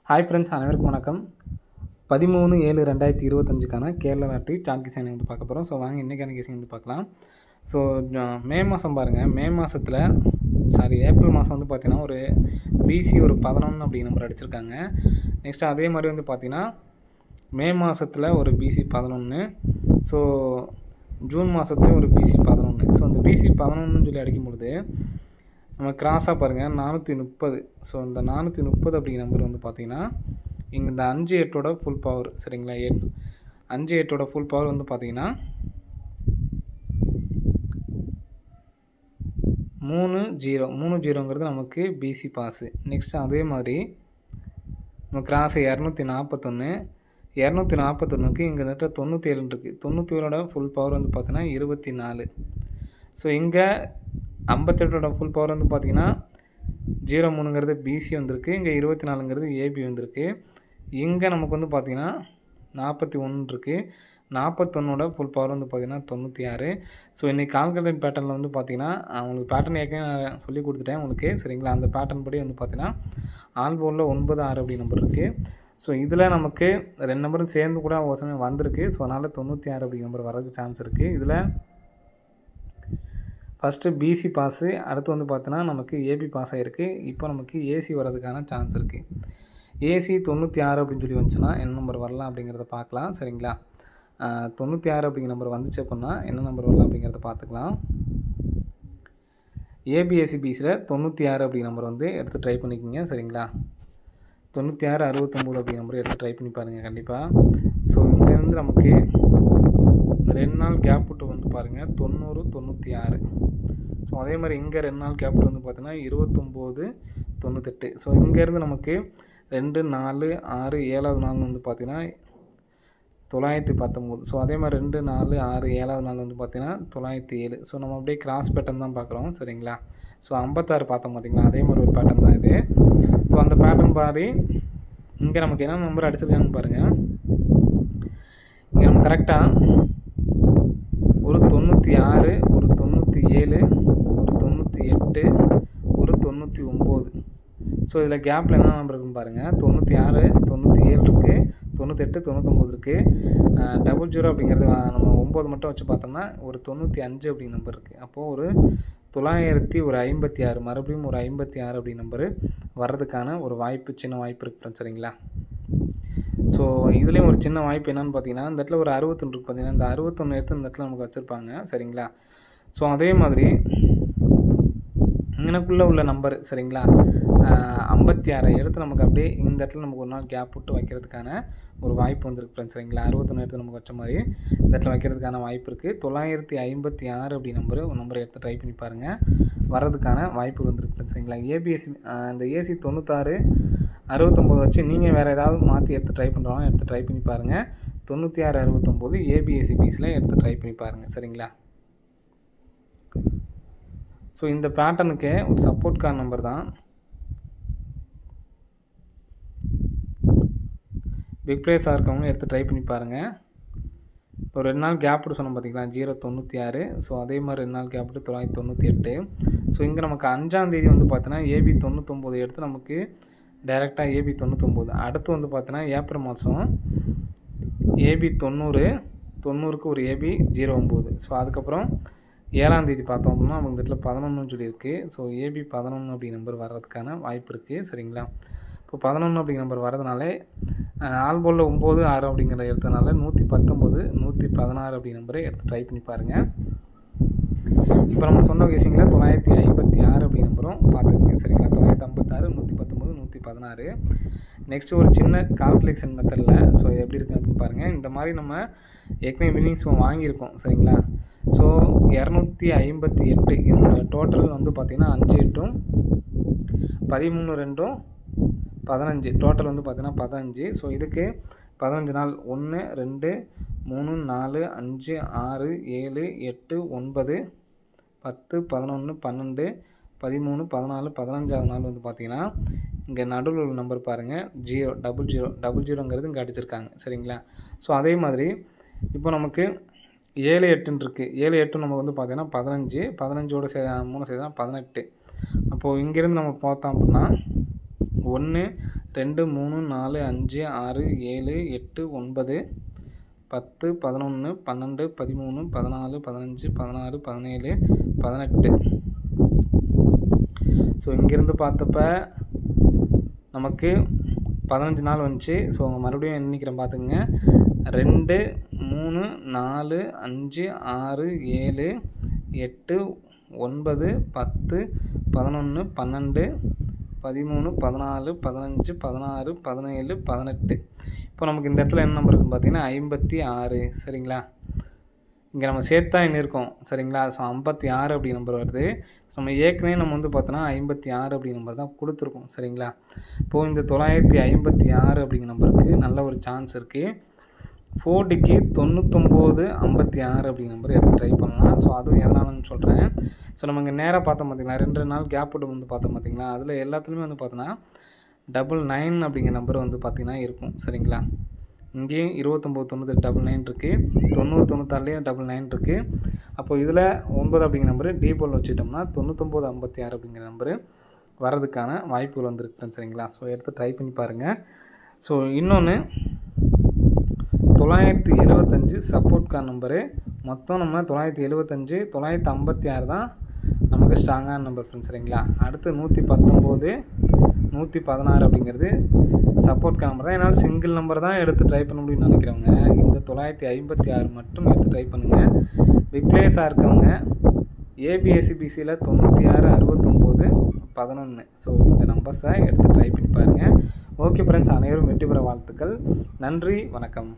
Hi friends, அனைவருக்கும் வணக்கம். 13/7/2025க்கான Kerala lottery chart கேசிங் வந்து பார்க்க போகிறோம். ஸோ வாங்க இன்றைக்கான கேசிங் வந்து பார்க்கலாம். ஸோ மே மாதம் பாருங்கள், மே மாதத்தில் ஏப்ரல் மாதம் வந்து பார்த்திங்கன்னா ஒரு பிசி ஒரு 11 அப்படி நம்பர் அடிச்சிருக்காங்க. நெக்ஸ்ட்டு அதே மாதிரி வந்து பார்த்திங்கன்னா மே மாதத்தில் ஒரு பிசி 11, ஸோ ஜூன் மாதத்துலேயும் ஒரு பிசி 11. ஸோ அந்த பிசி 11ன்னு சொல்லி அடிக்கும்பொழுது நம்ம கிராஸாக பாருங்கள் 430. ஸோ இந்த 430 அப்படிங்கிற நம்பர் வந்து பார்த்திங்கன்னா இங்கே இந்த 5-8ஓட ஃபுல் பவர், சரிங்களா? 5-8ஓட ஃபுல் பவர் வந்து பார்த்திங்கன்னா 30 நமக்கு பிசி பாஸு. நெக்ஸ்ட் அதே மாதிரி நம்ம கிராஸு 241க்கு இங்கே இந்த 97 இருக்குது. 97ஓட ஃபுல் பவர் வந்து பார்த்திங்கன்னா 24. ஸோ இங்கே 58ஓட ஃபுல் பவர் வந்து பார்த்திங்கன்னா 03ங்கிறது பிசி வந்திருக்கு, இங்கே 24ங்கிறது ஏபி வந்திருக்கு. இங்கே நமக்கு வந்து பார்த்திங்கன்னா 41 இருக்குது. 41ஓட ஃபுல் பவர் வந்து பார்த்திங்கன்னா 96. ஸோ இன்றைக்கி கால்குலேட் பேட்டர்னில் வந்து பார்த்திங்கன்னா உங்களுக்கு பேட்டர்ன் ஏற்கனவே சொல்லி கொடுத்துட்டேன் உங்களுக்கு, சரிங்களா? அந்த பேட்டர்ன் படி வந்து பார்த்திங்கன்னா ஆல் போர்டில் 96 அப்படி நம்பர் இருக்குது. ஸோ இதில் நமக்கு 2 நம்பரும் சேர்ந்து கூட ஒரு சமயம் வந்திருக்கு. ஸோ அதனால் 96 அப்படி நம்பர் வரதுக்கு சான்ஸ் இருக்குது. இதில் ஃபஸ்ட்டு பிசி பாஸு, அடுத்து வந்து பார்த்தோன்னா நமக்கு ஏபி பாஸ் ஆகிருக்கு. இப்போ நமக்கு ஏசி வரதுக்கான சான்ஸ் இருக்குது. ஏசி 96 அப்படின்னு சொல்லி வந்துச்சுன்னா என்ன நம்பர் வரலாம் அப்படிங்கிறத பார்க்கலாம், சரிங்களா? 96 அப்படிங்கிற நம்பர் வந்துச்சு அப்படின்னா என்ன நம்பர் வரலாம் அப்படிங்கிறத பார்த்துக்கலாம். ஏபிஎஸ்சி பிசியில் 96 அப்படிங்கிற நம்பர் வந்து எடுத்து ட்ரை பண்ணிக்கோங்க, சரிங்களா? 96 69 அப்படிங்கிற நம்பர் எடுத்து ட்ரை பண்ணி பாருங்கள் கண்டிப்பாக. ஸோ இங்கேருந்து நமக்கு 2 நாள் கேப் விட்டு வந்து பாருங்கள் 90 96. ஸோ அதே மாதிரி இங்கே 2 நாள் கேப் விட்டு வந்து பார்த்தீங்கன்னா 29 98. ஸோ இங்கேருந்து நமக்கு 2 4 6 7வது நாள் வந்து பார்த்திங்கன்னா 919. ஸோ அதே மாதிரி 2 4 6 7வது நாள் வந்து பார்த்திங்கன்னா 907. ஸோ நம்ம அப்படியே கிராஸ் பேட்டர்ன் தான் பார்க்குறோம், சரிங்களா? ஸோ 56 பார்த்தோம் பார்த்திங்களா, அதே மாதிரி ஒரு பேட்டர்ன் தான் இது. ஸோ அந்த பேட்டர்ன் பாரு இங்கே நமக்கு என்ன நம்பர் அடிச்சிருக்காங்கன்னு பாருங்கள். இங்கே நம்ம கரெக்டாக ஒரு 96, ஒரு 97, ஒரு 98, ஒரு 99. ஸோ இதில் கேப்பில் என்ன நம்பர் இருக்குன்னு பாருங்கள். 96 97 இருக்குது, 98 99 இருக்குது. 00 அப்படிங்கிறது நம்ம 9 மட்டும் வச்சு பார்த்தோம்னா ஒரு 95 அப்படிங்கிற நம்பர் இருக்குது. அப்போது ஒரு 956, மறுபடியும் ஒரு 56 அப்படி நம்பரு வர்றதுக்கான ஒரு வாய்ப்பு, சின்ன வாய்ப்பு இருக்குது, சரிங்களா? ஸோ இதுலேயும் ஒரு சின்ன வாய்ப்பு என்னென்னு பார்த்தீங்கன்னா இந்த இடத்துல ஒரு 61 இருக்குது பார்த்தீங்கன்னா, இந்த 61 எடுத்து இந்த இடத்துல நமக்கு வச்சுருப்பாங்க, சரிங்களா? ஸோ அதே மாதிரி இங்கனக்குள்ளே உள்ள நம்பர், சரிங்களா? 56 எடுத்து நமக்கு அப்படியே இந்த இடத்துல நமக்கு ஒரு நாள் கேப் விட்டு வைக்கிறதுக்கான ஒரு வாய்ப்பு வந்துருக்கு, சரிங்களா? 61 எடுத்து நமக்கு வச்ச மாதிரி இந்த இடத்துல வைக்கிறதுக்கான வாய்ப்பு இருக்குது. 956 அப்படி நம்பரை எடுத்து ட்ரை பண்ணி பாருங்கள், வர்றதுக்கான வாய்ப்பு வந்துருக்கு, சரிங்களா? ஏபிஎஸ்சி இந்த ஏசி 96 69 வச்சு நீங்கள் வேறு ஏதாவது மாற்றி எடுத்து ட்ரை பண்ணுறோம், எடுத்து ட்ரை பண்ணி பாருங்கள். 96 69 ஏபிஎஸ்சி பீஸில் எடுத்து ட்ரை பண்ணி பாருங்கள், சரிங்களா? ஸோ இந்த பேட்டர்னுக்கு ஒரு சப்போர்ட் கார்டு நம்பர் தான் பிக் ப்ரைஸாக இருக்கவங்க எடுத்து ட்ரை பண்ணி பாருங்கள். இப்போ 2 நாள் கேப் விட்டு சொன்னோம் பார்த்தீங்களா, 096. ஸோ அதே மாதிரி 2 நாள் கேப் விட்டு 998. ஸோ இங்கே நமக்கு 5ஆம் தேதி வந்து பார்த்தீங்கன்னா ஏபி 99 எடுத்து நமக்கு டைரெக்டாக ஏபி 99. அடுத்து வந்து பார்த்தீங்கன்னா ஏப்ரல் மாதம் ஏபி 90க்கு ஒரு ஏபி 09. ஸோ அதுக்கப்புறம் 7ஆம் தேதி பார்த்தோம் அப்படின்னா நமக்கு இந்த இடத்துல 11 சொல்லியிருக்கு. ஸோ ஏபி 11 அப்படி நம்பர் வர்றதுக்கான வாய்ப்பு இருக்குது, சரிங்களா? இப்போ 11 அப்படிங்கிற நம்பர் வர்றதுனால ஆல் போர்டில் 9 6 அப்படிங்கிற எடுத்ததுனால 119 116 அப்படி நம்பரை எடுத்து ட்ரை பண்ணி பாருங்கள். இப்போ நம்ம சொன்ன கேசிங்கில் 956 அப்படி நம்பரும் பார்த்துக்குங்க, சரிங்களா? 956 119 116. நெக்ஸ்ட்டு ஒரு சின்ன கால்குலேஷன் மெத்தடில் ஸோ எப்படி இருக்குது அப்படின்னு பாருங்கள். இந்த மாதிரி நம்ம ஏற்கனவே வின்னிங்ஸ் வாங்கியிருக்கோம், சரிங்களா? ஸோ 258 என்னோட டோட்டல் வந்து பார்த்திங்கன்னா 5 8 13 2 15, டோட்டல் வந்து பார்த்திங்கன்னா 15. ஸோ இதுக்கு 15 நாள் 1 2 3 4 5 6 7 8 9 10 11 12 13 14 15வது நாள் வந்து பார்த்திங்கன்னா இங்கே நடுவில் உள்ள நம்பர் பாருங்கள் 00 இங்கே அடிச்சிருக்காங்க, சரிங்களா? ஸோ அதே மாதிரி இப்போ நமக்கு 7 8 இருக்குது. 7 8 நமக்கு வந்து பார்த்திங்கன்னா 15, 15ஓட 3 சேர்த்தா 18. அப்போது இங்கேருந்து நம்ம பார்த்தோம் அப்படின்னா 1 2 3 4 5 6 7 8 9 10 11 12 13 14 15 16 17 18. ஸோ இங்கேருந்து பார்த்தப்ப நமக்கு 15 நாள் வந்துச்சு. ஸோ மறுபடியும் எண்ணிக்கிறேன் பார்த்துங்க. 2 3 4 5 6 7 8 9 10 11 12 13 14 15 16 17 18. இப்போ நமக்கு இந்த இடத்துல என்ன நம்பர் இருக்குன்னு பார்த்தீங்கன்னா 56. சரிங்களா, இங்கே நம்ம சேர்த்தா என்ன இருக்கும்? சரிங்களா, ஸோ 56 அப்படி நம்பர் வருது. நம்ம ஏற்கனவே நம்ம வந்து பார்த்தோன்னா 56 அப்படி நம்பர் தான் கொடுத்துருக்கோம். சரிங்களா, இப்போது இந்த 956 அப்படிங்கிற நம்பருக்கு நல்ல ஒரு சான்ஸ் இருக்குது. 4டிக்கு 99 56 அப்படிங்கிற நம்பர் எடுத்து ட்ரை பண்ணலாம். ஸோ அதுவும் எதனாலன்னு சொல்கிறேன். ஸோ நம்ம இங்கே நேராக பார்த்தோம் பார்த்தீங்களா, 2 நாள் கேப் விட்டு வந்து பார்த்தோம் பார்த்தீங்களா, அதில் எல்லாத்துலேயுமே வந்து பார்த்தோன்னா 99 அப்படிங்கிற நம்பர் வந்து பார்த்திங்கன்னா இருக்கும். சரிங்களா, இங்கேயும் 29 98 99 இருக்குது, 90 96லேயும் 99 இருக்குது. அப்போ இதில் 9 அப்படிங்கிற நம்பரு டீபோல் வச்சுட்டோம்னா 99 56 அப்படிங்கிற நம்பரு வர்றதுக்கான வாய்ப்புகள் வந்துருக்கு. சரிங்களா, ஸோ எடுத்து ட்ரை பண்ணி பாருங்கள். ஸோ இன்னொன்று 975 சப்போர்ட்கான நம்பரு. மொத்தம் நம்ம 975 956 தான் நமக்கு ஸ்ட்ராங்கான நம்பர் ஃப்ரெண்ட்ஸ். சரிங்களா, அடுத்து 119 116 அப்படிங்கிறது சப்போர்ட்கான நம்பர் தான். என்னால் சிங்கிள் நம்பர் தான் எடுத்து ட்ரை பண்ண முடியும்னு நினைக்கிறவங்க இந்த 956 மட்டும் எடுத்து ட்ரை பண்ணுங்கள். பிக் பிளேஸாக இருக்கவங்க ஏபிஎஸ்சிபிசியில் 96 69 11. ஸோ இந்த நம்பர்ஸை எடுத்து ட்ரை பண்ணி பாருங்கள். ஓகே ஃப்ரெண்ட்ஸ், அனைவரும் வெற்றி பெற வாழ்த்துக்கள். நன்றி, வணக்கம்.